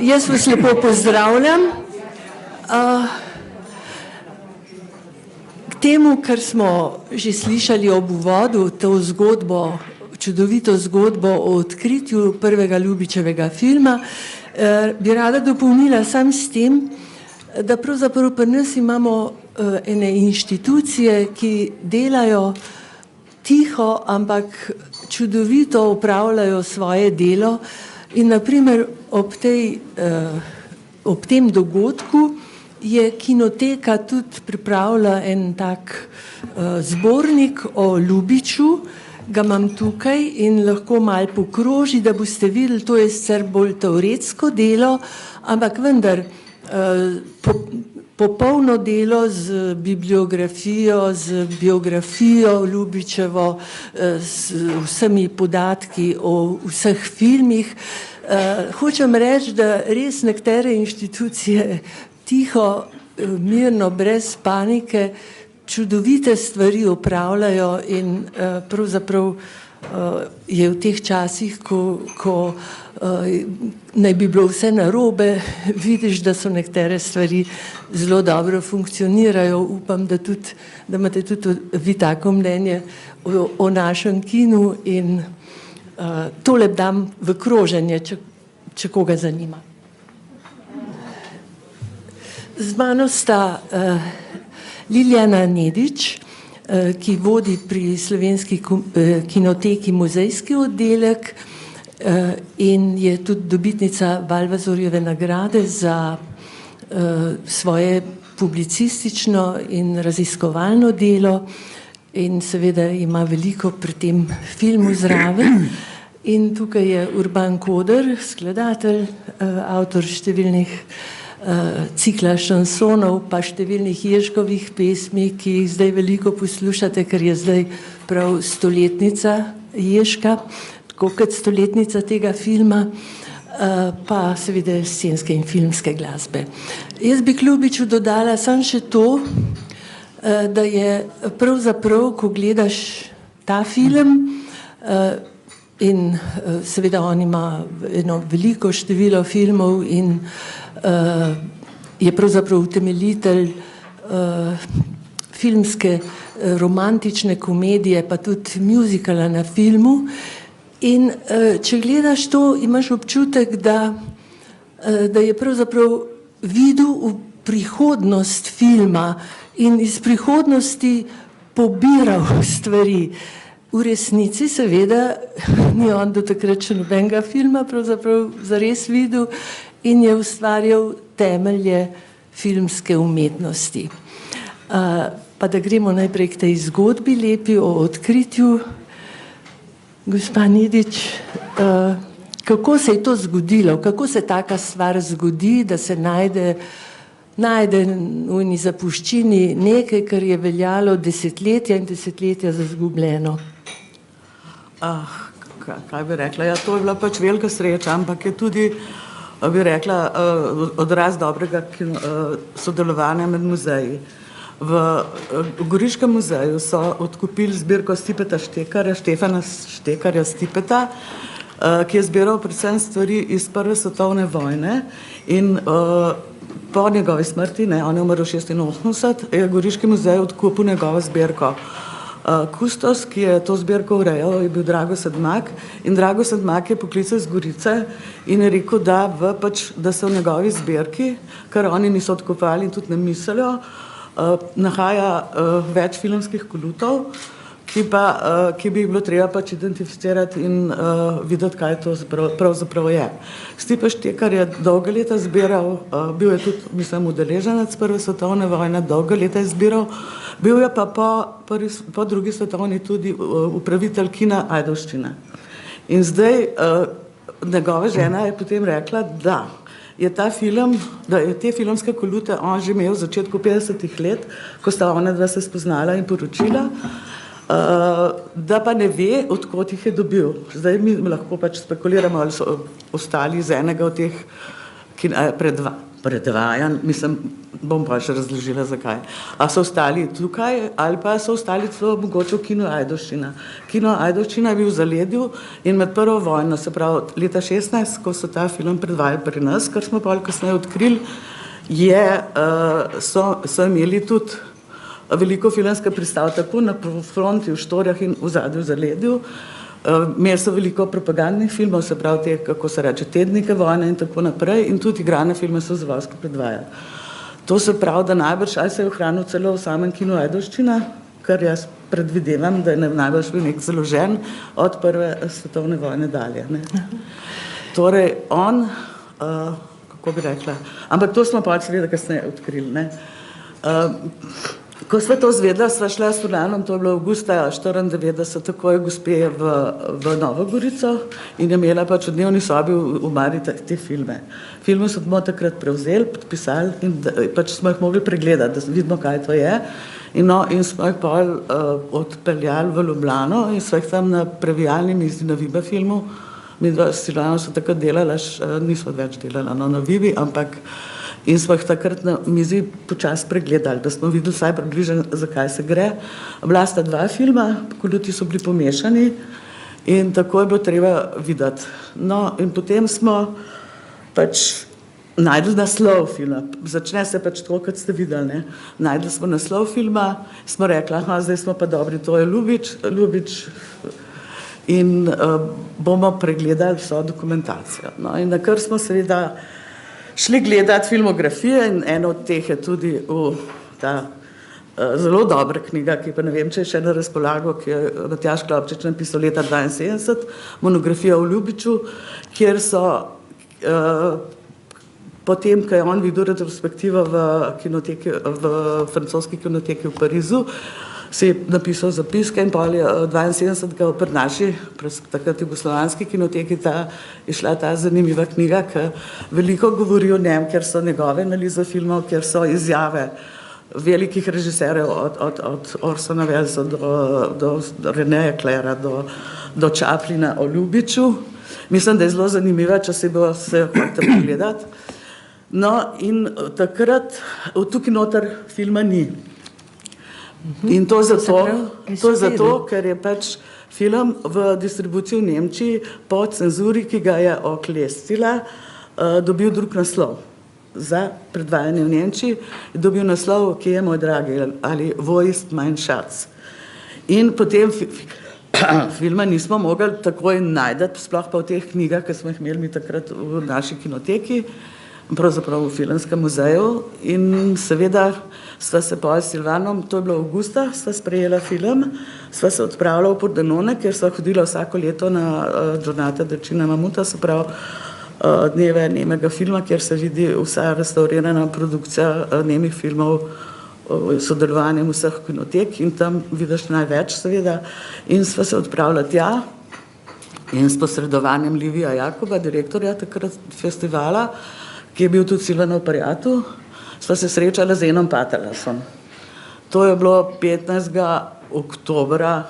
Jaz vas lepo pozdravljam. K temu, kar smo že slišali ob uvodu, to zgodbo, čudovito zgodbo o odkritju prvega Ljubičevega filma, bi rada dopolnila sam s tem, da pravzaprav pri nas imamo ene inštitucije, ki delajo tiho, ampak čudovito opravljajo svoje delo in naprimer ob tem dogodku je Kinoteka tudi pripravila en tak zbornik o Ljubiču, ga imam tukaj in lahko malo pokroži, da boste videli, to je sicer bolj teoretsko delo, ampak vendar popolno delo z bibliografijo, z biografijo Ljubičevo, z vsemi podatki o vseh filmih. Hočem reči, da res nekatere inštitucije tiho, mirno, brez panike, čudovite stvari opravljajo in pravzaprav je v teh časih, ko naj bi bilo vse narobe, vidiš, da so nekatere stvari zelo dobro funkcionirajo. Upam, da imate tudi vi tako mnenje o našem kinu in tole dam v kroženje, če koga zanima. Z mano sta Liljana Nedič, ki vodi pri Slovenski kinoteki muzejski oddelek in je tudi dobitnica Valvazorjeve nagrade za svoje publicistično in raziskovalno delo in seveda ima veliko pri tem filmu zraven. In tukaj je Urban Koder, skladatelj, avtor številnih cikla šansonov, pa številnih Ježkovih pesmi, ki jih zdaj veliko poslušate, ker je zdaj prav stoletnica Ježka, tako kot stoletnica tega filma, pa seveda scenske in filmske glasbe. Jaz bi k Ljubiču dodala samo še to, da je pravzaprav, ko gledaš ta film, in seveda on ima eno veliko število filmov in je pravzaprav utemeljitelj filmske romantične komedije, pa tudi muzikala na filmu. In če gledaš to, imaš občutek, da je pravzaprav videl v prihodnost filma in iz prihodnosti pobiral stvari. V resnici seveda ni on do takrat še nobenega filma pravzaprav zares videl in je ustvarjal temelje filmske umetnosti. Pa da gremo najprej k tej zgodbi lepi o odkritju. Gospa Nedič, kako se je to zgodilo? Kako se taka stvar zgodi, da se najde v eni zapuščini nekaj, kar je veljalo desetletja in desetletja za izgubljeno? Kaj bi rekla? Ja, to je bila pač velika sreča, ampak je tudi, bi rekla, odraz dobrega sodelovanja med muzeji. V Goriškem muzeju so odkupili zbirko Stipeta Štekarja, Štefana Štekarja Stipeta, ki je zbiral predvsem stvari iz Prve svetovne vojne in po njegovi smrti, on je umrl 86, je Goriški muzej odkupil njegovo zbirko. Kustos, ki je to zbirko urejal, je bil Drago Sedmak in Drago Sedmak je poklical iz Gorice in je rekel, da se v njegovi zbirki, kar oni niso odkopali in tudi ne mislijo, nahaja več filmskih kolutov, ki bi jih bilo treba pač identificirati in videti, kaj to pravzaprav je. Stipe Štekar je dolga leta zbiral, bil je tudi, mislim, udeleženec Prve svetovne vojne, dolga leta je zbiral, bil je pa po drugi svetovni tudi upravitelj kina Ajdovščine. In zdaj njegova žena je potem rekla, da je ta film, da je te filmske kolute on že imel v začetku 50-ih let, ko sta ona dva se spoznala in poročila, da pa ne ve, odkot jih je dobil. Zdaj mi lahko pač spekuliramo, ali so ostali iz enega od teh, pred predvajan, mislim, bom pa še razložila zakaj. A so ostali tukaj ali pa so ostali celo mogoče v Kinu Ajdovščina. Kino Ajdovščina je bil v Zaledju in med prvo vojno, se pravi leta 16, ko so ta film predvajali pri nas, kar smo pa kasneje odkrili, so imeli tudi veliko filmske predstav tako na fronti v Štorjah in v zadnjem Zaledju. Imeli so veliko propagandnih filmov, se pravi te, kako se reče, tednike vojne in tako naprej, in tudi igrane filme so zavoljsko predvajali. To se pravi, da najbrž ali se je ohranil celo v samem Kinu Ajdovščina, kar jaz predvidevam, da je najbrž bil nek založen od prve svetovne vojne dalje. Ne. Torej, on, kako bi rekla, ampak to smo pa seveda kasneje odkrili. Ne. Ko sva to zvedla, sva šla s Furlanom, to je bilo avgusta 94, takoj gospe v Novo Gorico in je imela pač v dnevni sobi v Mari te filme. Filme so takrat prevzeli, podpisali in pač smo jih mogli pregledati, da vidimo, kaj to je. In smo jih pol odpeljali v Ljubljano in smo jih tam na previjalni mizi na Viba filmu. Mi dva s Silvano so takrat delali, nismo več delali na Vibi, ampak in smo jih takrat na mizi počasi pregledali, da smo videli vsaj približno, zakaj se gre. Bila sta dva filma, koluti so bili pomešani in tako je bilo treba videti. No, in potem smo pač najdli naslov filma. Začne se pač tako, kot ste videli, ne. Najdli smo naslov filma, smo rekli, zdaj smo pa dobri, to je Ljubič in bomo pregledali vso dokumentacijo. No, in na kar smo seveda šli gledati filmografije in eno od teh je tudi ta zelo dobra knjiga, ki pa ne vem, če je še na razpolago, ki je Matjaž Klopčič napisal leta 72, monografija o Ljubiču, kjer so potem, ko je on videl retrospektivo v francoski kinoteki v Parizu, si je napisal zapiske in pol je 72 pri naši, takrat jugoslovanski kinoteki je šla ta zanimiva knjiga, ki veliko govori o njem, ker so njegove analize filmov, ker so izjave velikih režiserjev od Orsona Wellesa do Renéja Claira do Chaplina o Ljubiču. Mislim, da je zelo zanimiva, če se bo se hočete pogledati. No, in takrat tukaj noter filma ni. In to zato, ker je pač film v distribuciji v Nemčiji po cenzuri, ki ga je oklestila, dobil drug naslov. Za predvajanje v Nemčiji je dobil naslov, ki je moj dragi, ali Wo ist mein Schatz. In potem filma nismo mogli takoj najdeti, sploh pa v teh knjigah, ki smo jih imeli mi takrat v naši kinoteki, pravzaprav v Filmskem muzeju, in seveda sva se pa s Silvanom, to je bilo avgusta, sva sprejela film, sva se odpravila v Pordenone, kjer sva hodila vsako leto na Giornate del Cinema Muta, se pravi dneve nemega filma, kjer se vidi vsa restaurirana produkcija nemih filmov, sodelovanjem vseh kinotek in tam vidiš največ seveda. In sva se odpravila tja in s posredovanjem Livija Jakoba, direktorja takrat festivala, ki je bil tudi Silvanov prijatelj, sva se srečala z Enom Patelasom. To je bilo 15. oktobra,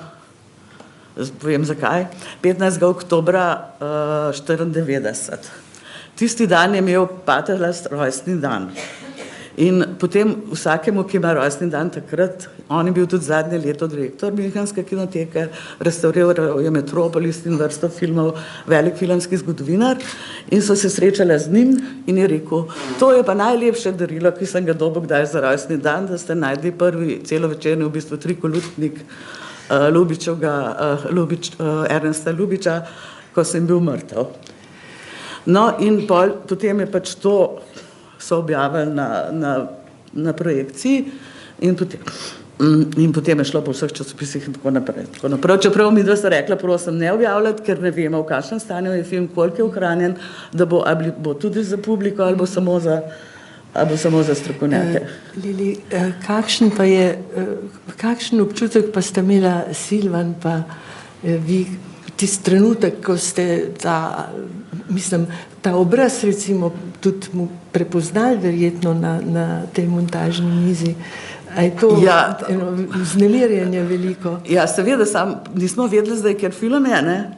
povem zakaj, 15. oktobra 94. Tisti dan je imel Patelas rojstni dan. In potem vsakemu, ki ima rojstni dan takrat, on je bil tudi zadnje leto direktor Münchenske kinoteke, restauriral je Metropolis in vrsto filmov, velik filmski zgodovinar, in so se srečala z njim in je rekel, to je pa najlepše darilo, ki sem ga dobil kdaj za rojstni dan, da ste najdli prvi celovečerni, v bistvu trikolutnik Ernesta Ljubiča, ko sem bil mrtev. No, in potem je pač to so objavili na projekciji in potem je šlo po vseh časopisih in tako naprej. Čeprav mi dva sta rekla, prosim ne objavljati, ker ne vemo, v kakšnem stanju je film, koliko je ohranjen, da bo tudi za publiko ali bo samo za strokovnjake. Lili, kakšen občutek pa ste imela Silvan pa vi tisti trenutek, ko ste ta obraz recimo tudi mu prepoznali verjetno na tej montažni mizi. A je to vznemirjenje veliko? Ja, seveda, nismo vedeli zdaj, ker film je, ne?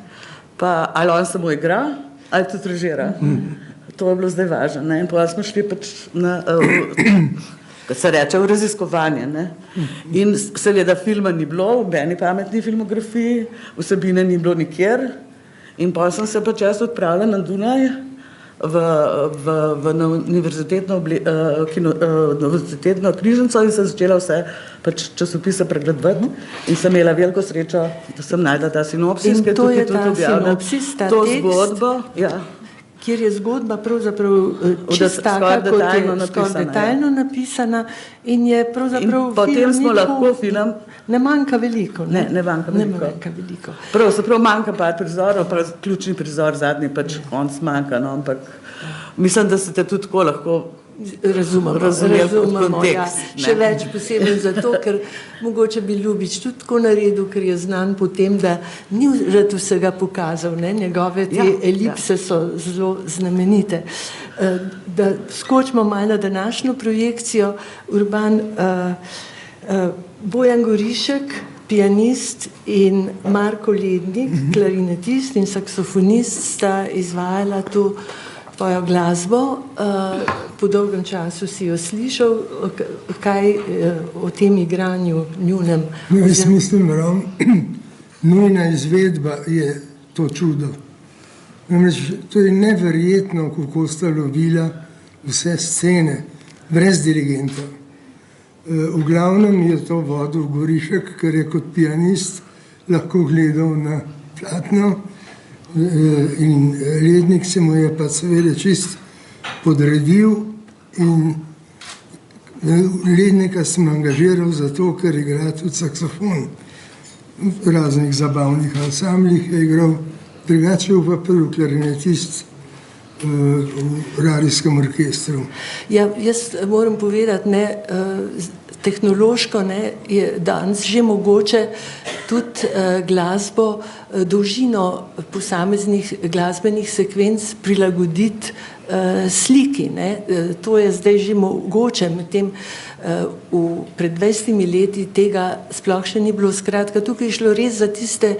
Pa ali on samo igra, ali tudi režira. to je bilo zdaj važno. Ne? In potem smo šli pač na, kot se reče, v raziskovanje. Ne? In seveda filma ni bilo, v meni pametni filmografiji, vsebine ni bilo nikjer. In potem sem se pač jaz odpravila na Dunaj na univerzitetno knjižnico in sem začela vse pač časopise pregledovati in sem imela veliko srečo, da sem našla ta sinopsis, ki je tukaj tudi objavljena. To zgodbo, ja. Kjer je zgodba pravzaprav čisto taka, kot je skoraj detaljno napisana in je pravzaprav in potem smo lahko film... Ne manjka veliko. Ne manjka veliko. Pravzaprav manjka par prizorov, pa ključni prizor, zadnji pač konc manjka, no, ampak mislim, da se te tudi tako lahko razumemo, ja. Še več posebej zato, ker mogoče bi Ljubič tudi tako naredil, ker je znan po tem, da ni rad vsega pokazal, ne? Njegove te elipse so zelo znamenite. Da skočimo malo na današnjo projekcijo, Urban, Bojan Gorišek, pianist in Marko Lednik, klarinetist in saksofonist sta izvajala to tvojo glasbo. Po dolgem času si jo slišal, kaj o tem igranju njunem? Jaz mislim, nujna izvedba je to čudo. Namreč to je neverjetno, kako sta lovila vse scene, brez dirigenta. V glavnem je to vodil Gorišek, ker je kot pianist lahko gledal na platno in Lednik se mu je pa seveda čist podredil in Lednika sem angažiral zato, ker igra tudi saksofon. V raznih zabavnih ansamblih je igral, drugače pa prvi klarinetist v radijskem orkestru. Ja, jaz moram povedati, tehnološko je danes že mogoče tudi glasbo, dolžino posameznih glasbenih sekvenc prilagoditi sliki. To je zdaj že mogoče, medtem pred 20 leti tega sploh še ni bilo. Skratka, tukaj je šlo res za tiste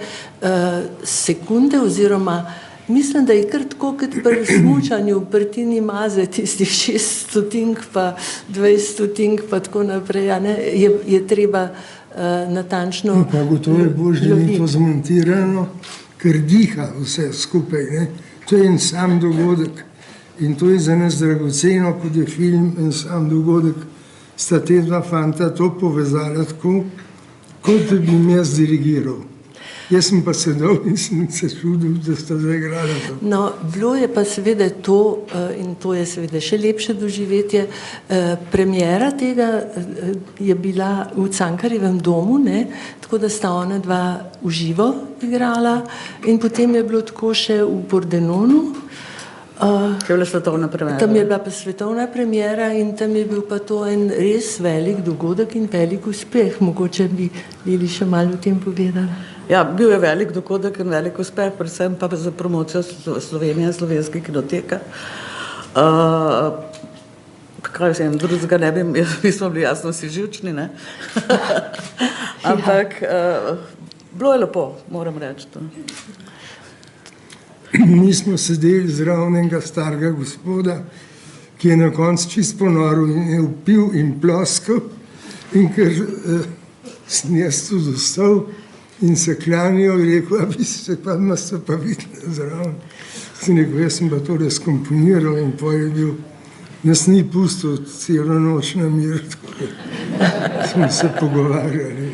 sekunde oziroma mislim, da je kar tako, kot pri smučanju, pri Tini Maze, tistih 6 stotink, pa 20 stotink, pa tako naprej, je treba natančno... Pa gotovo je božje, da je to zmontirano, ker diha vse skupaj. To je en sam dogodek in to je za nas dragoceno, kot je film, en sam dogodek. Sta te dva fanta to povezala tako, kot da bi mi jaz dirigiral. Jaz sem pa sedel in sem se čudil, da sta zaigrala to. No, bilo je pa seveda to, in to je seveda še lepše doživetje, premiera tega je bila v Cankarjevem domu, tako da sta ona dva v živo igrala in potem je bilo tako še v Pordenonu. Kje je bila svetovna premiera? Tam je bila pa svetovna premiera in tam je bil pa to en res velik dogodek in velik uspeh. Mogoče bi Lili še malo o tem povedala. Ja, bil je velik dogodek in velik uspeh, predvsem pa za promocijo Slovenije, slovenske kinoteke. Kaj se en drugega ne bi, mi smo bili jasno vsi živčni, ampak bilo je lepo, moram reči to. Mi smo sedeli zraven enega starega gospoda, ki je na koncu čist ponoril in je vpil in ploskal in ker sem jaz tudi vstal in se klanjal in rekel, a bi se pa ste pa videli zraven. Sem rekel, jaz sem pa to razkomponiral in potem je bil, nas ni pustil celo noč na mir, tako da smo se pogovarjali.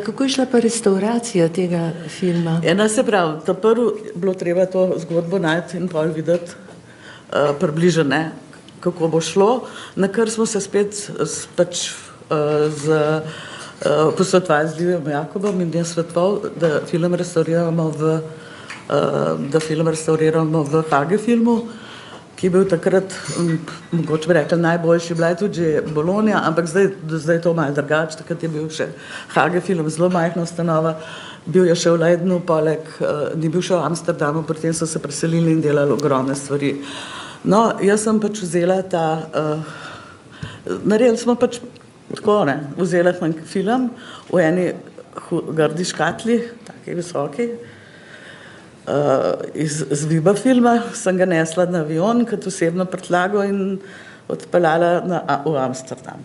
Kako je šla pa restauracija tega filma? Se pravi, ta prvo bilo treba to zgodbo najti in pol videti približene, kako bo šlo, na kar smo se spet pač posvetovali z Livijom Jakobom in je svetoval, da film restauriramo v Hage filmu, ki je bil takrat, mogoče bi rekla, najboljši, bila je tudi že Bologna, ampak zdaj je to malo drugače, takrat je bil še Hage film, zelo majhna ustanova, bil je še v Leidenu, poleg, ni bil še v Amsterdamu, potem so se preselili in delali ogromne stvari. No, jaz sem pač vzela naredili smo pač tako, vzela film v eni grdi škatli, taki visoki, iz Viba filma, sem ga nesla na avion kot osebno prtljago in odpeljala v Amsterdam.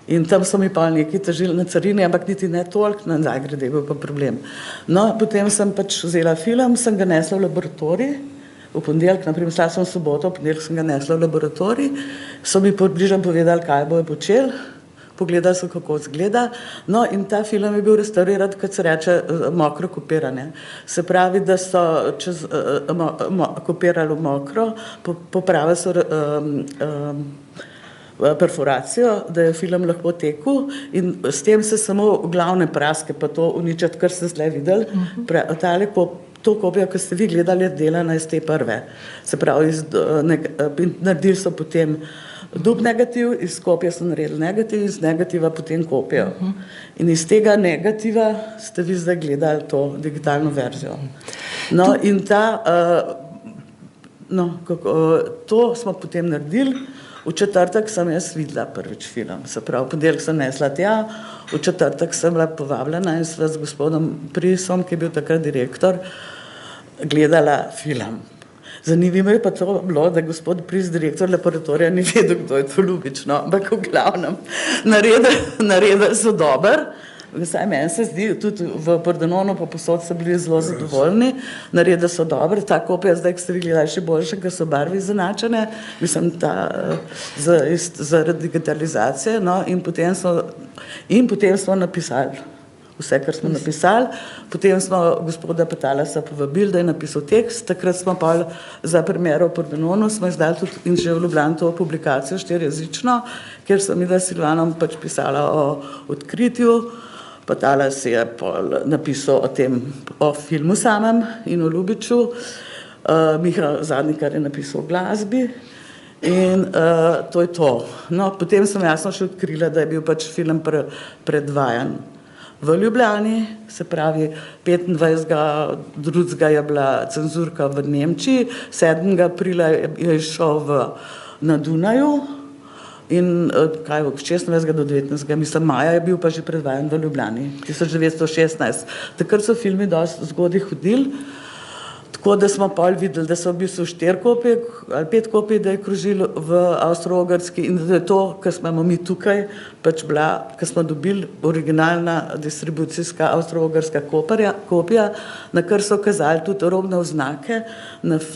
In tam so mi pa nekaj težili na carini, ampak niti ne toliko, nazaj grede je bil pa problem. No, potem sem pač vzela film, sem ga nesla v laboratorij, v ponedeljek, naprimer, šla sem v soboto, v ponedeljek sem ga nesla v laboratorij, so mi približno povedali, kaj bojo počeli, pogledali so, kako izgleda. No, in ta film je bil restauriran, kot se reče, mokro kopiranje. Se pravi, da so kopirali v mokro, popravili so perforacijo, da je film lahko tekel in s tem se samo glavne praske pa to uničati, kar ste zdaj videli. To kopijo, ki ste vi gledali, je delana iz te prve. Se pravi, naredili so potem dub negativ, iz kopije so naredili negativ, iz negativa potem kopijo. In iz tega negativa ste vi zdaj gledali to digitalno verzijo. No, in to smo potem naredili. V četrtek sem jaz videla prvič film, se pravi, v ponedeljek sem nesla tja, v četrtek sem bila povabljena in sva z gospodom Prisom, ki je bil takrat direktor, gledala film. Zanimivo je pa to bilo, da gospod Pris, direktor laboratorija, ni vedel, kdo je to Ljubič, no, ampak v glavnem naredili so dober. Vsaj meni se zdi, tudi v Pordenonu pa posod so bili zelo zadovoljni, naredili so dobro, ta kopija zdaj, ki ste vi gledali, še boljše, ker so barve izenačene, mislim, zaradi digitalizacije, no, in potem smo napisali vse, kar smo napisali, potem smo gospoda Petalasa povabili, da je napisal tekst, takrat smo pa za premiero v Pordenonu smo izdali tudi in že v Ljubljani to publikacijo 4-jezično, kjer sem midva s Silvanom pač pisala o odkritju. Patalas je napisal o filmu samem in o Ljubiču, Miha Zadnikar je napisal o glasbi in to je to. No, potem sem jasno še odkrila, da je bil pač film predvajan v Ljubljani, se pravi 25.2. je bila cenzurka v Nemčiji, 7. aprila je šel na Dunaju, in 16. do 19. mislim, maja je bil pa že predvajan v Ljubljani, 1916. Takrat so filmi dosti zgodaj hodili, tako da smo pol videli, da so v bistvu 4 kopije ali 5 kopij, da je krožil v Avstro-Ogrski in da je to, kar smo mi tukaj, pač bila, kar smo dobili originalna distribucijska Avstro-Ogrska kopija, na kar so kazali tudi robne oznake na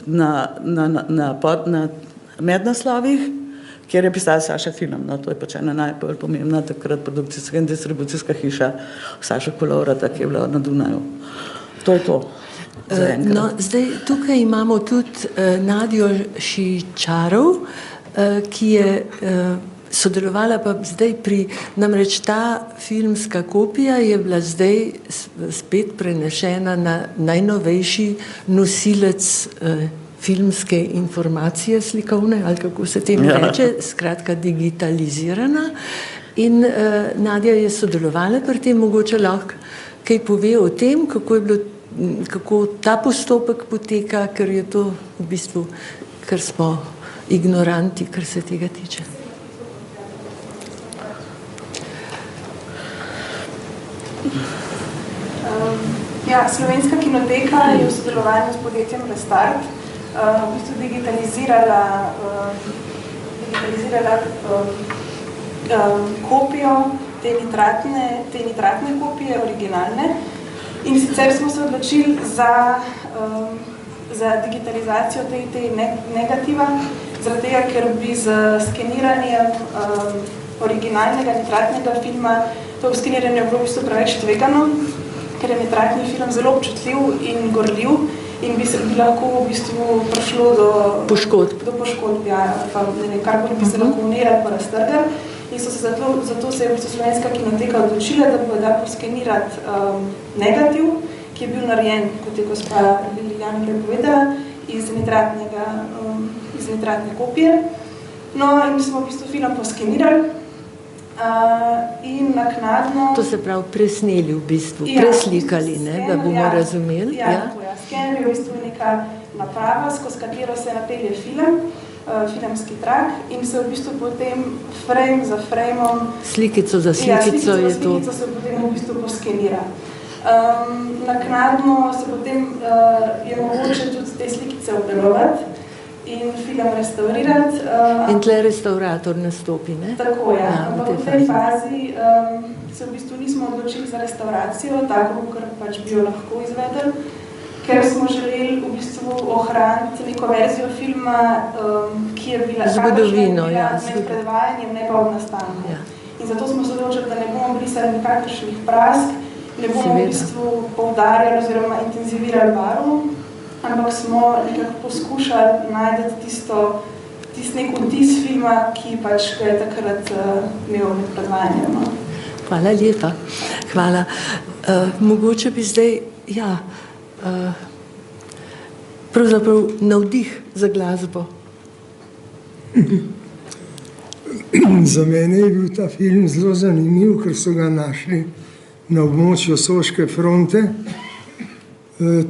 mednaslovih, kjer je pisala Saša Film. No, to je pač ena najbolj pomembna takrat produkcijska in distribucijska hiša Saša Kolovrata, ki je bila na Dunaju. To je to. No, zdaj tukaj imamo tudi Nadjo Šičarov, ki je sodelovala pa zdaj namreč ta filmska kopija je bila zdaj spet prenešena na najnovejši nosilec filmske informacije slikovne, ali kako se temu reče, skratka digitalizirana. In Nadja je sodelovala pri tem, mogoče lahko kaj pove o tem, kako ta postopek poteka, ker je to v bistvu, ker smo ignoranti, kar se tega tiče. Slovenska kinoteka je v sodelovanju s podjetjem Restart v bistvu digitalizirala kopijo te nitratne kopije, originalne. In sicer smo se odločili za digitalizacijo te negativa, zaradi tega, ker bi z skeniranjem originalnega nitratnega filma to skeniranje bilo v bistvu preveč tvegano, ker je nitratni film zelo občutljiv in gorljiv in bi lahko v bistvu prišlo do poškodb, karkoli bi se lahko uniral pa raztrgal. In zato se je v bistvu Slovenska kinoteka odločila, da bo da poskenirati negativ, ki je bil narejen, kot je gospa Liljana prepovedala, iz nitratne kopije. No, in smo v bistvu film poskenirali in naknadno... To se pravi presneli v bistvu, preslikali, da bomo razumeli. Skener je v bistvu neka naprava, skozi katero se napelje film, filmski trak in se v bistvu potem frame za frameom... Slikico za slikico je to... Slikico se potem v bistvu poskenira. Naknadno se potem je mogoče tudi te slikice obdelovati in film restaurirati. In tle restaurator nastopi, ne? Tako je, ampak v tej fazi se v bistvu nismo odločili za restauracijo, tako, kar pač bi jo lahko izvedeli, ker smo želeli v bistvu ohraniti neko verzijo filma, ki je bila zgodovino, med predvajanjem, ne pa ob nastanku. Ja. In zato smo se odločili, da ne bomo brisali nikakršnih prask, ne bomo v bistvu poudarjali oziroma intenzivirali barv, ampak smo nekako poskušali najti tisti nek vtis filma, ki pač ga je takrat imel med predvajanjem. Hvala lepa. Hvala. Mogoče bi zdaj, pravzaprav navdih za glasbo. Za mene je bil ta film zelo zanimiv, ker so ga našli na območju Soške fronte.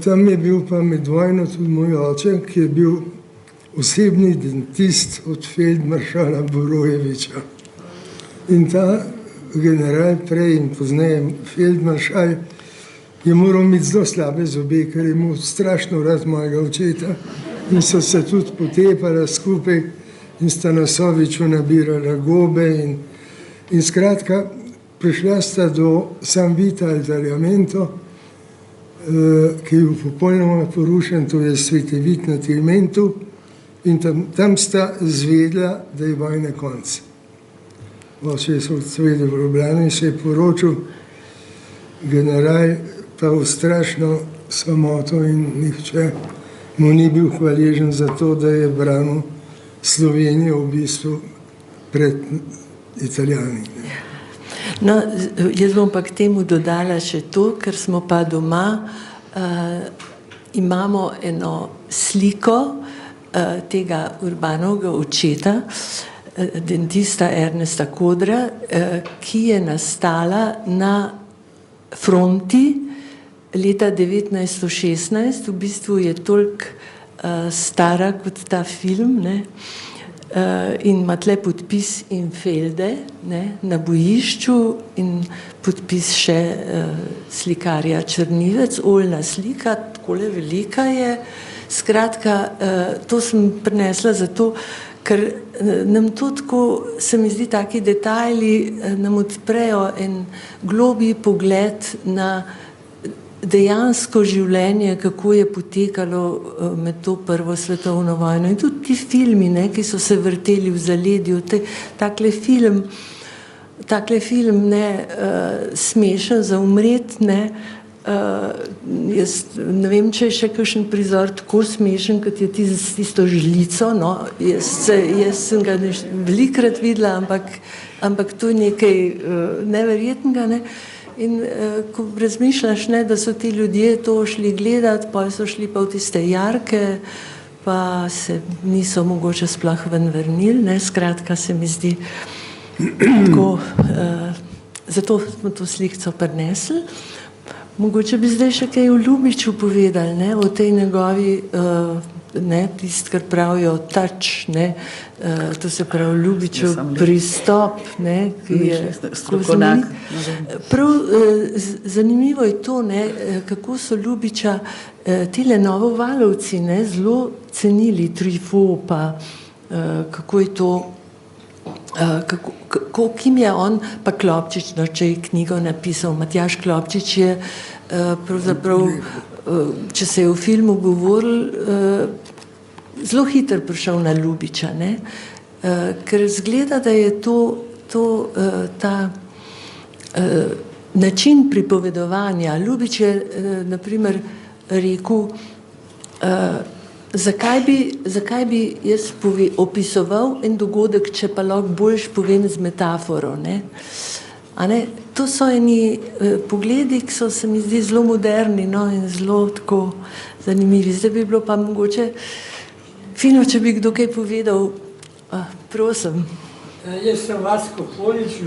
Tam je bil pa med vojno tudi moj oče, ki je bil osebni dentist od feldmaršala Borojeviča. In ta general prej in pozneje feldmaršal je moral imeti zelo slabe zobe, ker je imel strašno rad mojega očeta in so se tudi potepala skupaj in sta na Soviču nabirala gobe in skratka prišla sta do San Vita al Tagliamento, ki je bil popolnoma porušen, to je Sveti Vit na Tilmentu, in tam sta zvedla, da je vojne konc. Oče so odsvedel v Ljubljani in se je poročil, general pa v strašno samoto in nihče mu ni bil hvaležen za to, da je branil Slovenijo v bistvu pred Italijani. No, jaz bom pa k temu dodala še to, ker smo pa doma, imamo eno sliko tega Urbanovega očeta, dentista Ernesta Kodra, ki je nastala na fronti leta 1916, v bistvu je toliko stara kot ta film, ne? In ima tle podpis Infelde, ne, na bojišču in podpis še slikarja Črnivec, oljna slika, takole velika je. Skratka, to sem prinesla zato, ker nam to tako, se mi zdi, taki detajli nam odprejo en globlji pogled na dejansko življenje, kako je potekalo med to prvo svetovno vojno. In tudi ti filmi, ne, ki so se vrteli v zaledju, takle film, ne, smešen za umret, ne, jaz ne vem, če je še kakšen prizor tako smešen, kot je tisto žlico, no, jaz sem ga velikokrat videla, ampak to je nekaj neverjetnega, ne. In ko razmišljaš, ne, da so ti ljudje to šli gledati, pa so šli pa v tiste jarke, pa se niso mogoče sploh ven vrnili, ne, skratka se mi zdi tako, zato smo to slikco prinesli. Mogoče bi zdaj še kaj o Ljubiču povedali, ne, o tej njegovi, ne, tist, kar pravijo touch, ne, to se pravi Ljubičev pristop, ne, ki je strokovnjak. Prav zanimivo je to, ne, kako so Ljubiča tile novovalovci, ne, zelo cenili Truffaut, pa kako je to, kim je on, pa Klopčič, no, če je knjigo napisal, Matjaž Klopčič je pravzaprav, če se je v filmu govoril, zelo hitro prišel na Ljubiča, ne, ker zgleda, da je ta način pripovedovanja. Ljubič je, na primer, rekel, zakaj bi jaz opisoval en dogodek, če pa lahko boljš povem z metaforo, ne. A ne, to so eni pogledi, ki so se mi zdi zelo moderni, no, in zelo tako zanimivi. Zdaj bi bilo pa mogoče fino, če bi kdo kaj povedal. Prosim. Jaz sem Vasko Polič,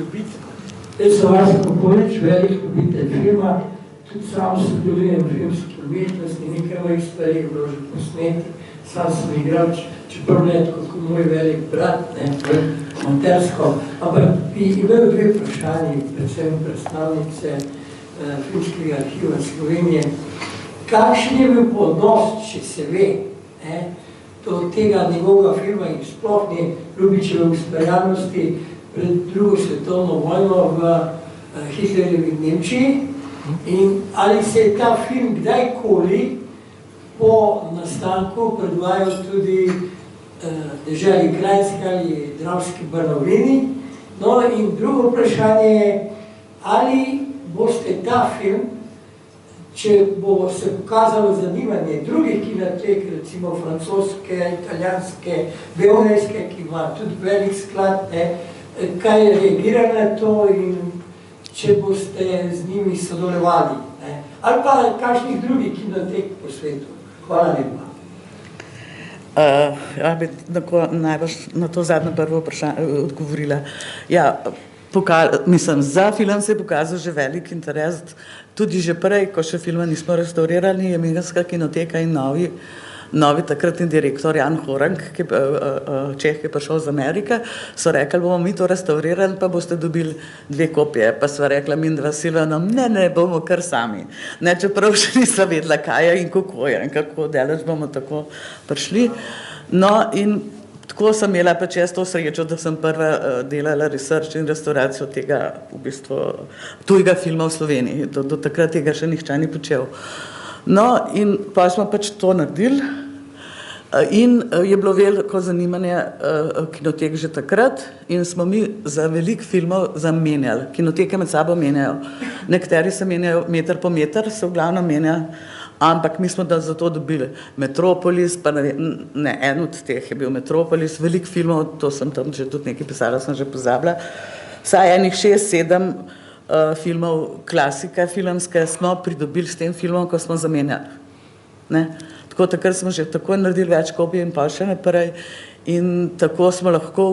velik ljubitelj filma, tudi sam sodelujem v filmski umetnosti, nekaj mojih stvari je bilo že posneti, sam sem igral, čeprav ne kot moj velik brat, ne, amatersko, ampak bi imel dve vprašanji, predvsem predstavnice Filmskega arhiva Slovenije. Kakšen je bil odnos, če se ve, do tega njegovega filma in sploh ne Ljubičeve ustvarjalnosti pred drugo svetovno vojno v Hitlerjevi Nemčiji in ali se je ta film kdajkoli po nastanku predvajal tudi Deželi Kranjski ali Dravski Banovini. No in drugo vprašanje je, ali boste ta film, če bo se pokazalo zanimanje drugih kinotek, recimo francoske, italijanske, belgijske, ki ima tudi velik sklad, kaj reagira na to in če boste z njimi sodelovali, ali pa kakšnih drugih kinotek po svetu. Hvala lepa. Ja, bi najbolj na to zadnje prvo vprašanje odgovorila. Ja, mislim, za film se je pokazal že velik interes, tudi že prej, ko še filma nismo restaurirali, je Müngenska kinoteka in novi takratni direktor Jan Horang, Čeh, ki je prišel z Amerike, so rekli, bomo mi to restaurirali, pa boste dobili 2 kopije. Pa sva rekla mi dva Silvanom, ne, bomo kar sami. Ne, čeprav še nisva vedela, kaj je in kako je in kako daleč bomo tako prišli. No, in tako sem imela pač jaz to srečo, da sem prva delala research in restauracijo tega v bistvu tujega filma v Sloveniji. Do takrat tega še nihče ni počel. No, in pa smo pač to naredili in je bilo veliko zanimanje kinotek že takrat in smo mi za veliko filmov zamenjali. Kinoteke med sabo menjajo. Nekateri se menjajo meter po meter, se v glavnem menja, ampak mi smo da zato dobili Metropolis, pa ne, en od teh je bil Metropolis, veliko filmov, to sem tam že tudi nekaj pisala, sem že pozabila, vsaj enih 6-7 filmov klasike filmske smo pridobili s tem filmom, ko smo zamenjali. Tako takrat smo že tako naredili več kopij in pa še naprej in tako smo lahko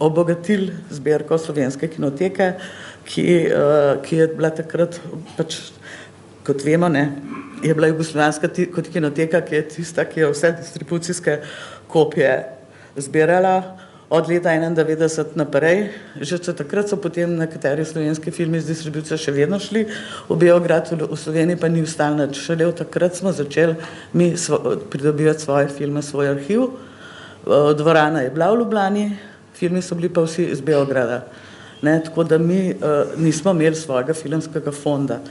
obogatili zbirko Slovenske kinoteke, ki je bila takrat, pač, kot vemo, je bila Jugoslovanska kinoteka, ki je tista, ki je vse distribucijske kopije zbirala od leta 1991 naprej. Že takrat so potem nekateri slovenski filmi z distribucijo še vedno šli v Beograd, v Sloveniji pa ni ostalo nič. Šele od takrat smo začeli mi pridobivati svoje filme, svoj arhiv. Dvorana je bila v Ljubljani, filmi so bili pa vsi iz Beograda. Tako da mi nismo imeli svojega filmskega fonda.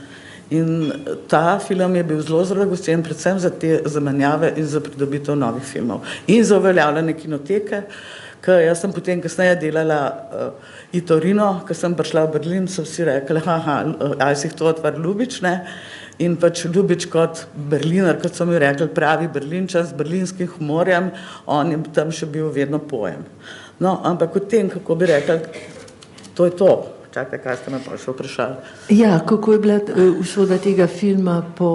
In ta film je bil zelo zagosten, predvsem za te zamenjave in za pridobitev novih filmov. In za uveljavljanje kinoteke, ker jaz sem potem kasneje delala Torino, ko sem prišla v Berlin, so vsi rekli, ali si to otvar Ljubič, in pač Ljubič kot Berliner, kot so mi rekli, pravi Berlinčan s berlinskim humorjem, on je tam še bil vedno pojem. No, ampak o tem, kako bi rekli, to je to. Čakaj, kaj ste me pa še vprašali? Ja, kako je bila usoda tega filma po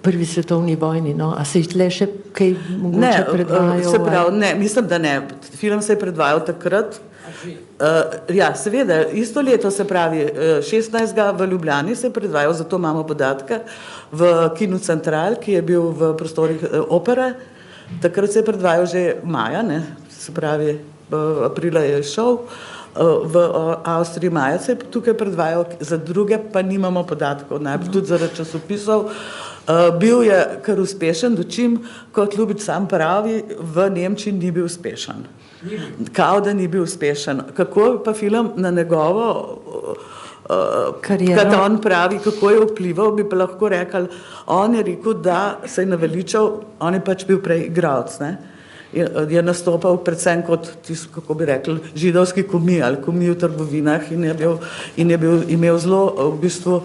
prvi svetovni vojni, no? A se je tle še kaj mogoče predvajal? Se pravi, ne, mislim, da ne. Film se je predvajal takrat. Ja, seveda, isto leto, se pravi, 16. v Ljubljani se je predvajal, zato imamo podatke, v Kinu Central, ki je bil v prostorih opere. Takrat se je predvajal že maja, se pravi, aprila je šel. V Avstriji maja se je tukaj predvajal, za druge pa nimamo podatkov, najbolj tudi zaradi časopisov. Bil je kar uspešen, dočim, kot Ljubič sam pravi, v Nemčiji ni bil uspešen. Kao da ni bil uspešen. Kako pa film na njegovo kariero, kad on pravi, kako je vplival, bi pa lahko rekli, on je rekel, da se je naveličal, on je pač bil prej igralec, je nastopal predvsem kot, kako bi rekli, židovski komi ali komi v trgovinah in je imel zelo v bistvu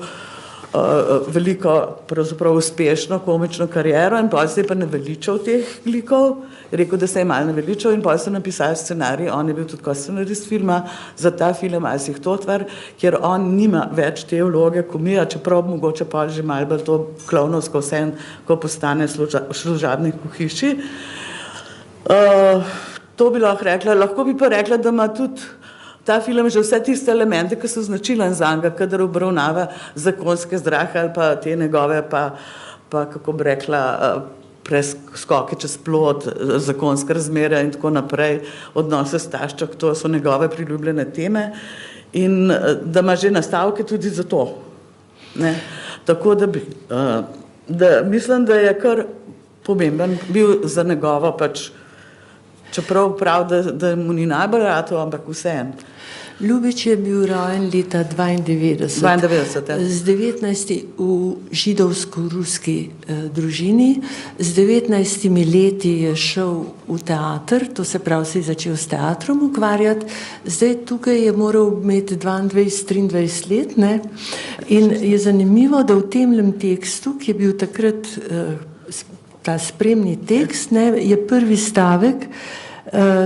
veliko pravzaprav uspešno komično kariero in potem se je pa naveličal teh likov, rekel, da se je malo naveličal in potem so napisali scenarij, on je bil tudi kot scenarist filma za ta film Ali si jih to otvar, kjer on nima več te vloge komija, čeprav mogoče pa že malo bolj to klovnovsko vse, ko postane služabnik v hiši. To bi lahko rekla, lahko bi pa rekla, da ima tudi ta film že vse tiste elemente, ki so značilen za njega, kadar obravnava zakonske zdrahe ali pa te njegove pa kako bi rekla, preskoke čez plod, zakonske razmere in tako naprej, odnose s taščo, to so njegove priljubljene teme. in da ima že nastavke tudi za to. Ne? Tako da mislim, da je kar pomemben bil za njegovo pač, čeprav prav, da mu ni najbolj ratov, ampak vseeno. Ljubič je bil rojen leta 92, z 19 v židovsko-ruski družini, z 19 leti je šel v teater, to se pravi, se je začel s teatrom ukvarjati, zdaj tukaj je moral imeti 22-23 let, ne? In je zanimivo, da v temlem tekstu, ki je bil takrat ta spremni tekst, ne, je prvi stavek,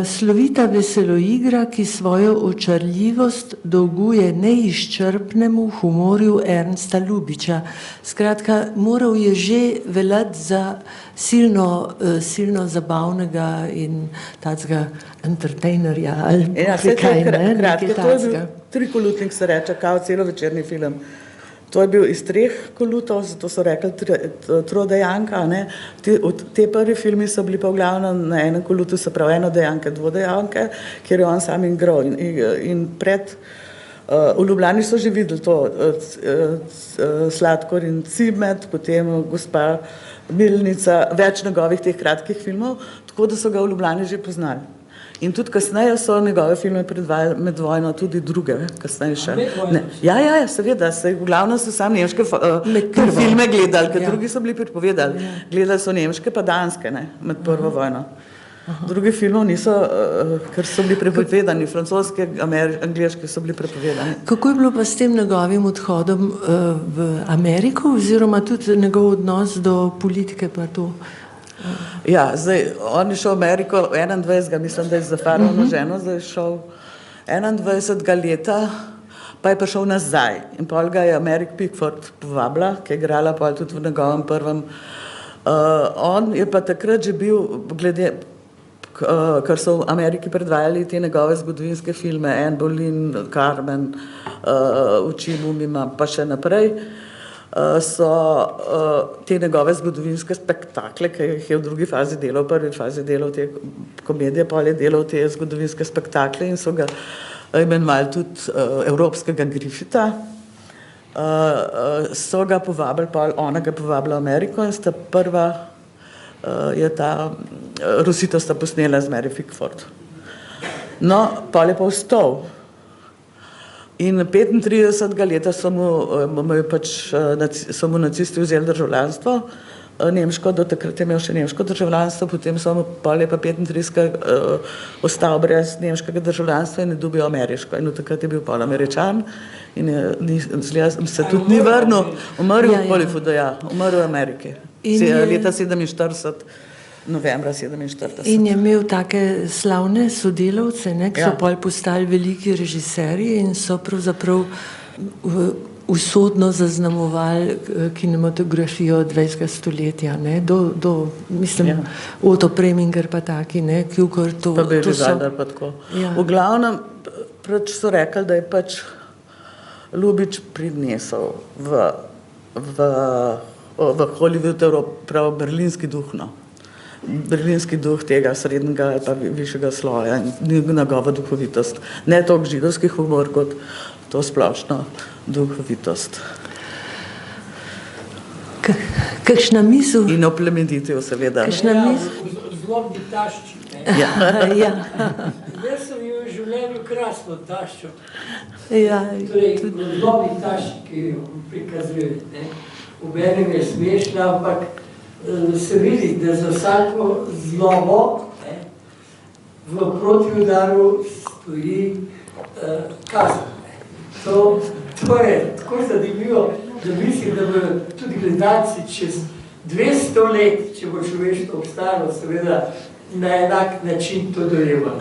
slovita veseloigra, ki svojo očarljivost dolguje neizčrpnemu humorju Ernsta Ljubiča. Skratka, moral je že veljati za silno zabavnega in takega entertainerja ali kaj, ne? Kratke, to je bil trikolutnik, se reče, kao celovečerni film. To je bil iz 3 kolutov, zato so rekli trodejanka. Te prvi filmi so bili pa v glavnem na enem kolutu, se pravi enodejanke, dvodejanke, kjer je on sam igral. In pred, v Ljubljani so že videli to Sladkor in cimet, potem Gospa Milnica, več njegovih teh kratkih filmov, tako da so ga v Ljubljani že poznali. In tudi kasneje so njegove filme predvajali med vojno, tudi druge, kasneje še. Ja, seveda, v glavnem so sam nemške filme gledali, ker drugi so bili pripovedali. Gledali so nemške pa danske, ne, med prvo vojno. Drugi filmov niso, ker so bili prepovedani, francoske, angleške so bili prepovedani. Kako je bilo pa s tem njegovim odhodom v Ameriko, oziroma tudi njegov odnos do politike pa to? Ja, zdaj, on je šel v Ameriko 21. mislim, da je za Farovno ženo, zdaj je šel 21. leta, pa je pa šel nazaj. In pol ga je Amerik Pickford povabila, ki je igrala pol tudi v njegovem prvem. On je pa takrat že bil, glede, ker so v Ameriki predvajali te njegove zgodovinske filme, Anne Boleyn, Carmen, Oči mumima, pa še naprej, so te njegove zgodovinske spektakle, ki jih je v drugi fazi delal, v prvi fazi delal te komedije, pol je delal te zgodovinske spektakle in so ga imenovali tudi evropskega Griffitha. So ga povabili, ona ga povabila v Ameriko in sta prva, je ta Rosita sta posnela z Mary Pickford. No, pol je pa vstal. In 35. leta so mu nacisti vzeli državljanstvo, nemško, do takrat je imel še nemško državljanstvo, potem so mu pol je pa 35. ostal brez nemškega državljanstva in je dobil ameriško. In takrat je bil pol Američan in se tudi ni vrnil, umrl v Hollywoodu, umrl v Ameriki. Leta 47. novembra 47. In je imel take slavne sodelavce, ne, ki so pol postali veliki režiserji in so pravzaprav usodno zaznamovali kinematografijo 20. stoletja, ne, mislim, Otto Preminger pa taki, ne, Kjukor, to so. Pa tako. V glavnem, so rekli, da je pač Ljubič prinesel v Hollywood prav berlinski duh, no. Berlinski duh tega srednjega ali pa višjega sloja in njegova duhovitost. Ne toliko židovski humor, kot to splošno duhovitost. Kakšna misel? In oplemenitev, seveda. Kakšna misel? Zlobni tašči. Zdaj sem jo v življenju krasno taščo. Torej, zlobni tašči, ki jo prikazuje, v enem je smešna, ampak se vidi, da za vsako zlobo v protiudaru stoji kazen. To je tako zanimivo, da mislim, da bodo tudi gledalci čez 200 let, če bo človeštvo obstajalo, seveda na enak način to dojemali.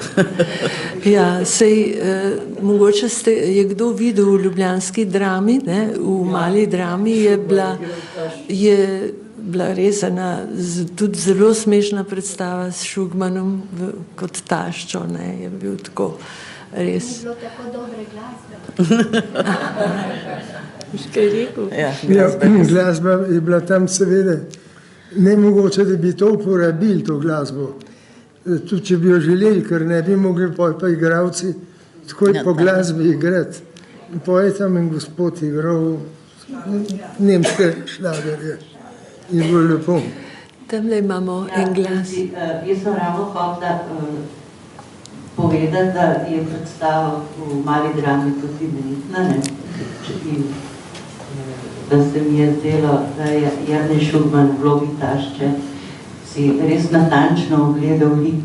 Ja, sej mogoče je kdo videl v ljubljanski drami, ne, v mali drami je bila res ena tudi zelo smešna predstava s Šugmanom kot taščo, ne, je bil tako res. Ni bilo tako dobre glasbe. Kaj rekel? Glasba je bila tam seveda nemogoče, da bi to uporabili, to glasbo. Tudi če bi jo želeli, ker ne bi mogli pa igralci takoj po glasbi igrati. Pa je tam en gospod igral nemške šlagerje. In bilo lepo. Tamle imamo en glas. Jaz sem ravno hotela povedati, da je predstava v Mali drami tudi imenitna, da se mi je zdelo, da je Jernej Šugman v vlogi tašče si res natančno ogledal lik,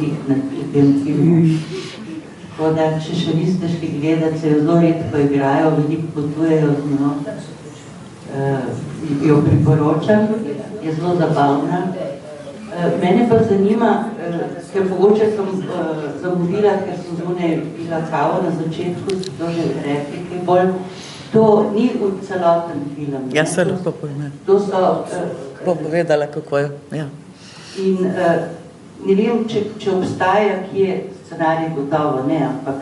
lik na tem filmu. Tako da, če še niste šli gledati, se jo zelo redko igrajo, veliko potujejo z njo. Jo priporočam, je zelo zabavna. Mene pa zanima, ker mogoče sem zamudila, ker sem zunaj pila kavo na začetku, so to že replike bolj. To ni v celoten film. Ja, se lahko pojme. To so... Bom povedala, kako je. Ja. In ne vem, če obstaja, ki je scenarij gotovo, ne, ampak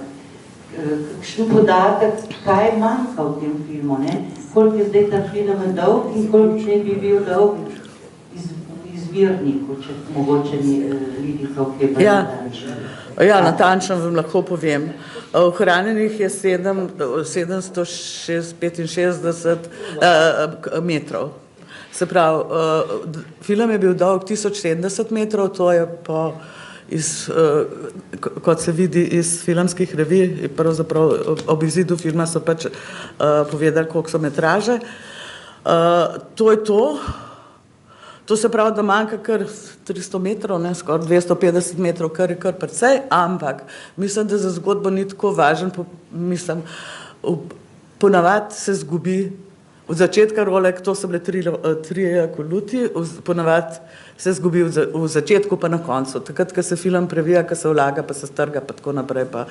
kakšen podatek, kaj manjka v tem filmu, ne? Koliko je zdaj ta film dolg in koliko ne bi bil dolg izvirniku, če mogoče ni vidi to, ki je natančno. Ja, natančno vam lahko povem. Ohranjenih je 765 metrov. Se pravi, film je bil dolg 1070 metrov, to je pa kot se vidi iz filmskih revij, pravzaprav ob izidu filma so pač povedali, koliko so metraže. To je to. To se pravi, da manjka kar 300 metrov, ne, skoraj 250 metrov, kar je kar precej, ampak mislim, da za zgodbo ni tako važen, mislim, ponavadi se zgubi od začetka role, to so bile tri koluti, ponavadi se zgubi v začetku pa na koncu, takrat, ko se film previja, ko se vlaga, pa se strga, pa tako naprej. Pa.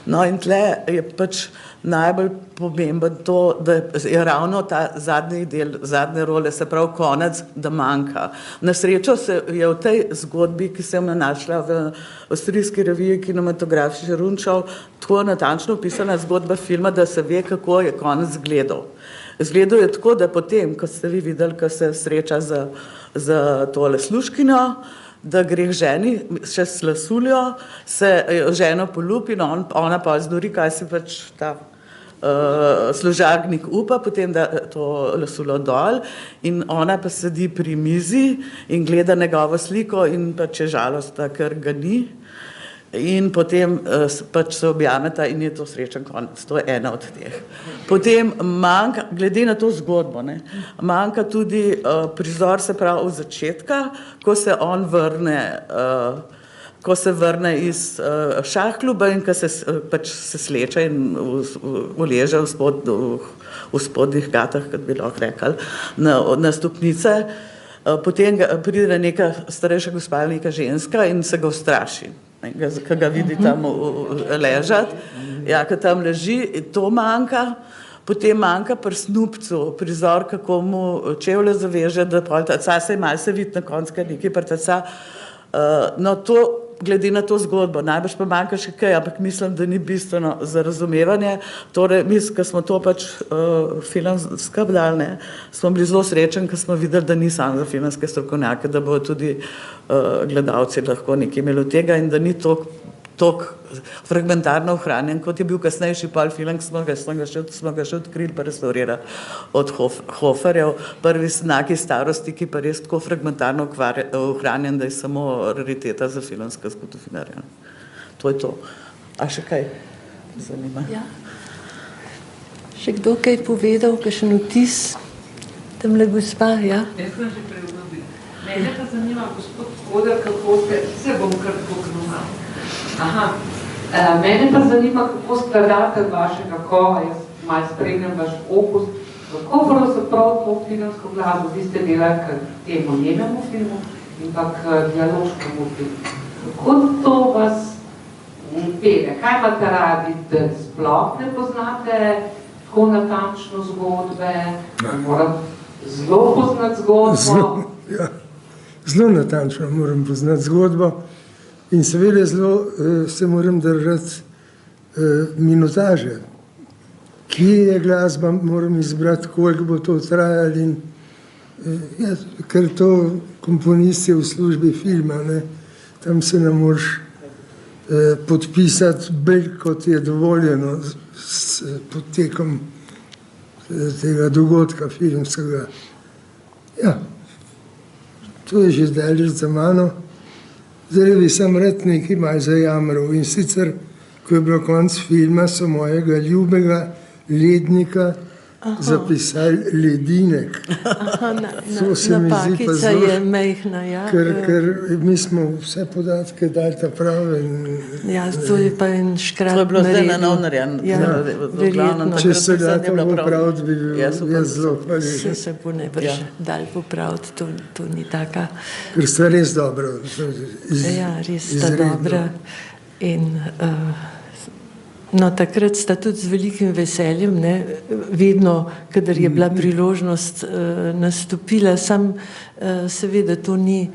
No in tle je pač najbolj pomemben to, da je ravno ta zadnji del, zadnje role, se pravi konec, da manjka. Na srečo se je v tej zgodbi, ki sem jo našla v avstrijski reviji Kinematografische Rundschau, tako natančno opisana zgodba filma, da se ve, kako je konec izgledal. Izgledal je tako, da potem, ko ste vi videli, ko se sreča z tole služkinjo, da gre k ženi, še s lasuljo, se ženo poljubi in ona pa znori, kaj si pač ta služabnik upa, potem da to lasulo dol in ona pa sedi pri mizi in gleda njegovo sliko in pač je žalostna, ker ga ni. In potem pač se objameta in je to srečen konec. To je ena od teh. Potem manjka, glede na to zgodbo, ne, manjka tudi prizor, se pravi od začetka, ko se on vrne, ko se vrne iz šahkluba in ko se pač se sleče in uleže v spodnjih gatah, kot bi lahko rekli, na stopnice. Potem pride neka starejša gospa, neka ženska in se ga ustraši. Ko ga vidi tam ležati, ja, ko tam leži, to manjka, potem manjka pri snupcu prizor, kako mu čevlje zaveže, da poltaca se malo se vidi na koncu, kar nekaj prtaca. No, to, glede na to zgodbo, najbrž pa manjka še kaj, ampak mislim, da ni bistveno za razumevanje. Torej, ko smo to pač filmsko dali, smo bili zelo srečni, ko smo videli, da ni samo za filmske strokovnjake, da bodo tudi gledalci lahko nekaj imeli od tega in da ni toliko fragmentarno ohranjen, kot je bil kasnejši pol film, smo ga še odkrili pa restaurirali od Hoferjev, prvi znaki starosti, ki pa res tako fragmentarno ohranjen, da je samo rariteta za filmska zgodovinarja. To je to. A še kaj zanima? Ja. Še kdo kaj povedal, kakšen vtis? Tamle gospa, ja? Jaz sem že prevodila. Mene pa zanima, gospod Koder, kako se bom kar pokromal. Aha. Mene pa zanima, kako skladatelj vašega kova, jaz malo spremljam vaš opus, kako pravzaprav to filmsko glasbo, vi ste delali k temu nememu filmu in pa k dialoškemu filmu. Kako to vas pele? Kaj imate radi, da sploh ne poznate tako natančno zgodbe? Moram zelo poznati zgodbo? Zelo natančno moram poznati zgodbo. In seveda zelo se moram držati minutaže. Kje je glasba, moram izbrati, koliko bo to trajalo in ker to komponist je v službi filma, ne, tam se ne moreš podpisati bolj, kot je dovoljeno s potekom tega dogodka filmskega. Ja, to je že daleč za mano. Zdaj bi sem rad nekaj malo zajamral in sicer, ko je bilo konc filma, so mojega ljubega lednika zapisali Ledinek. Napakica je mejhna, ja. Ker mi smo vse podatke dali ta prave. Ja, to je pa en škrat naredil. To je bilo zdaj na nov narejen. Verjetno. Če se da to popraviti, bi bil jaz zelo hvaležen. Se bo najbrž dal popraviti, to ni taka. Ker sta res dobro. Ja, res sta dobra. In no, takrat sta tudi z velikim veseljem, ne, vedno, kadar je bila priložnost nastopila, sam seveda to ni,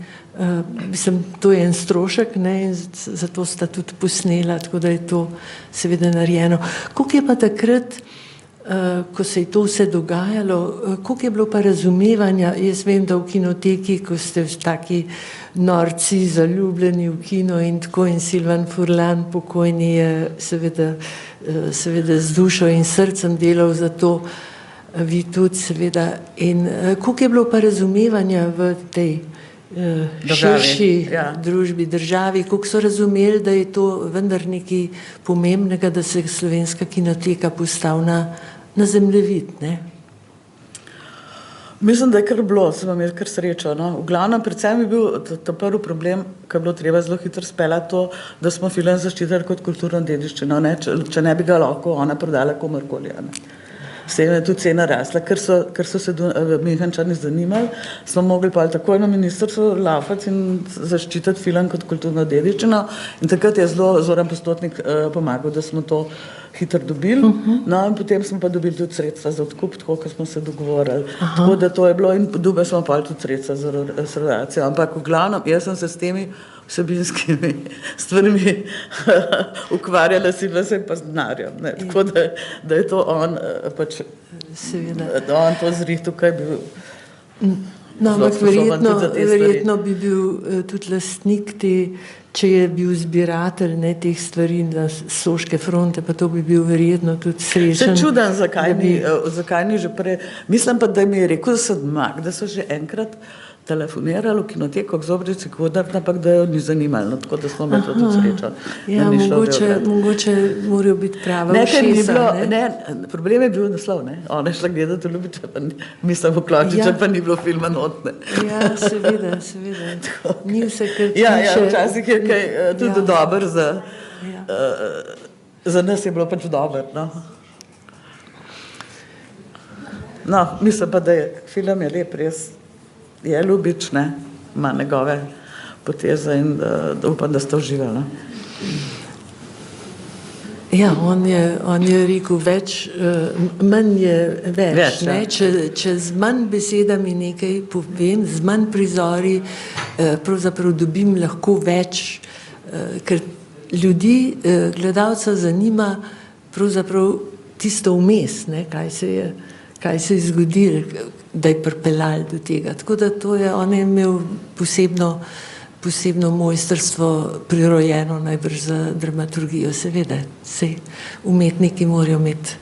mislim, to je en strošek, ne, in zato sta tudi posnela, tako da je to seveda narejeno. Koliko je pa takrat, ko se je to vse dogajalo, koliko je bilo pa razumevanja, jaz vem, da v kinoteki, ko ste taki norci, zaljubljeni v kino in tako, in Silvan Furlan pokojni je seveda z dušo in srcem delal za to, vi tudi seveda. In koliko je bilo pa razumevanja v tej širši družbi, državi, koliko so razumeli, da je to vendar nekaj pomembnega, da se slovenska kinoteka postavlja na zemljevid, ne? Mislim, da je kar bilo, sem imel kar srečo. No? V glavnem, predvsem je bil ta prvi problem, ki je bilo treba zelo hitro speljati to, da smo film zaščitili kot kulturno dediščino, ne? Če ne bi ga lahko ona prodala komorkoli. S tem je tudi cena rasla, ker so se Mehančani zanimali, smo mogli pa takoj na ministrstvu laufati in zaščititi film kot kulturno dediščino in takrat je zelo Zoran Postotnik pomagal, da smo to hitro dobili, no in potem smo pa dobili tudi sredstva za odkup, tako kot smo se dogovorili. Tako da to je bilo in dobili smo pa tudi sredstva za restauracijo, ampak v glavnem, jaz sem se s temi vsebinskimi stvarmi ukvarjala Silvesem pa z denarjem, tako da je to on pač, da on to zrihtu, kaj bil no, ampak verjetno bi bil tudi lastnik te, če je bil zbiratelj teh stvari na Soške fronte, pa to bi bil verjetno tudi srečen. Se čudem, zakaj ni že prej. Mislim pa, da mi je rekel, da so že enkrat telefonirali v kinoteko k Zobrici Kodar, ampak da jo ni zanimalo, tako da smo imeli to tudi srečo. Ja, mogoče morajo biti prava všesa. Ne, problem je bil naslov, ne. Ona je šla gledati v Ljubiče, mislim v Kločiče, pa ni bilo filma notne. Ja, seveda. Ni vse, kar piše. Ja, včasih je kaj tudi dober za nas je bilo pač dober, no. No, mislim pa, da je film je lep, res je Ljubič, ne, ima njegove poteze in da upam, da ste uživali. Ja, on je rekel več, manj je več, ne, če z manj besedami nekaj povem, z manj prizori, pravzaprav dobim lahko več, ker ljudi, gledalca zanima pravzaprav tisto vmes, ne, kaj se je zgodilo, da je pripeljal do tega. Tako da to je, on je imel posebno mojstrstvo prirojeno najbrž za dramaturgijo, seveda. Saj umetniki morajo imeti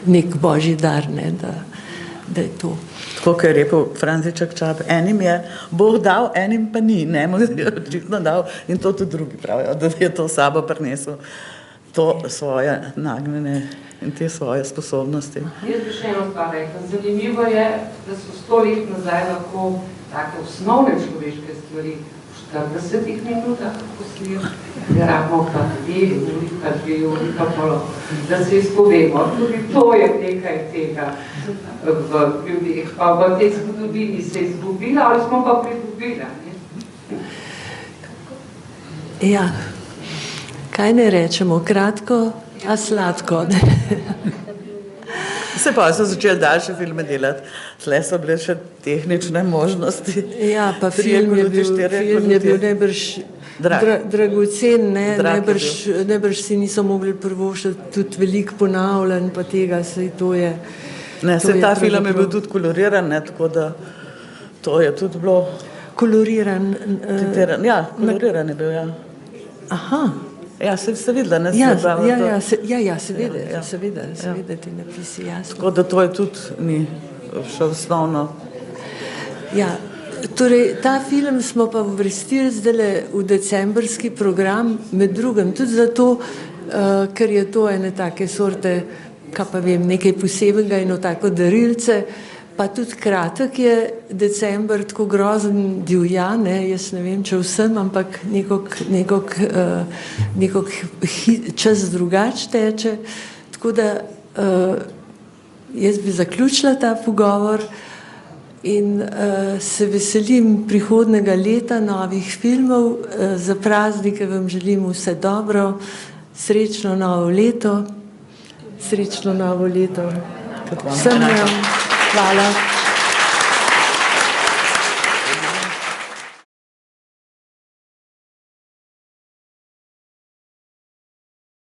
nek božji dar, ne, da je to. Tako, kot je rekel Franziček Čap, enim je Bog dal, enim pa ni, ne, mu je očitno dal in to tudi drugi pravijo, da je to sabo prinesel, to svoje nagnjene in te svoje sposobnosti. Jaz bi še eno stvar rekla. Zanimivo je, da so 100 let nazaj lahko take osnovne človeške stvari v 40 minutah poslijo, gramo pa 2 uri, pa 2 uri, pa polo, da se izpovemo. Tudi to je nekaj tega v ljudeh, pa v tej zgodovini se izgubila, ali smo pa pridobila. Ja, kaj ne rečemo, kratko, a sladko. Se pa so začeli daljše filme delati, tle so bile še tehnične možnosti. Ja, pa film je bil najbrž dragocen, ne, najbrž si niso mogli privoščiti tudi veliko ponavljanj, pa tega, saj to je. Ne, se ta film je bil tudi koloriran, ne, tako da to je tudi bilo. Koloriran. Ja, koloriran je bil, ja. Aha. Ja, se videla, ne? Seveda ti napisi, jasno. Tako da to je tudi ni še osnovno. Ja, torej, ta film smo pa uvrstili zdaj v decembrski program, med drugim tudi zato, ker je to ene take sorte, kaj pa vem, nekaj posebnega, eno tako darilce, pa tudi kratek je december, tako grozen divja, ne, jaz ne vem, če vsem, ampak nekog čas drugač teče, tako da jaz bi zaključila ta pogovor in se veselim prihodnega leta novih filmov, za praznike vam želim vse dobro, srečno novo leto, vsem vam. Hvala.